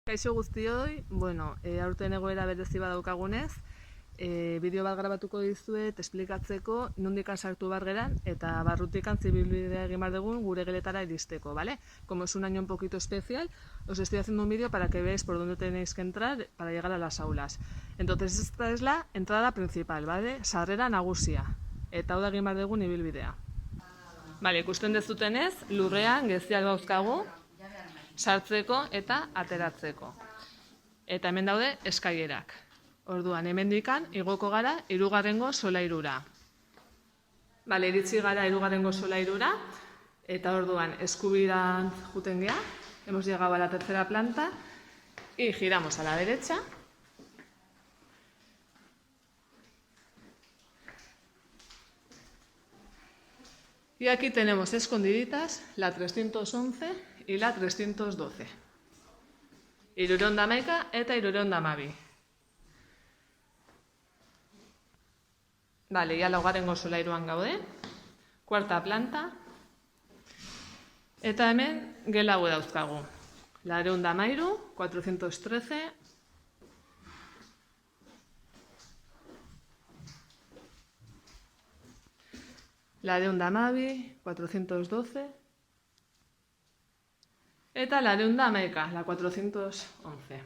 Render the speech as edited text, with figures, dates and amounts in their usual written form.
Kaixo guztioi, aurten egoera berezi badaukagunez, bideo bat grabatuko dizuet esplikatzeko nondik sartu behar geran eta barrutikan zibilbidea egin behar dugun gure geletara iristeko, ¿vale? Como es un año un poquito especial, os estoy haciendo un vídeo para que veáis por dónde tenéis que entrar para llegar a las aulas. Entonces esta es la entrada principal, ¿vale? Sarrera nagusia, eta hau da egin behar dugun ibilbidea. Vale, ikusten dezutenez, lurrean geziak dauzkagu, sartzeko eta ateratzeko. Eta hemen daude eskailerak. Orduan, hemendikan igoko gara 3. solairura. Bale, iritsi gara 3. solairura, eta orduan eskubiran juten gea. Hemos llegado a la 3.ª planta y giramos a la derecha. Y aquí tenemos escondiditas la 311 y la 312. Hirurehun eta hamaika eta 312. Vale, ya 4. solairuan gaude. 4. planta. Eta hemen gela hau dauzkagu. 313, 413. La de Ondamabi, 412, eta la de Ondamaika, la 411.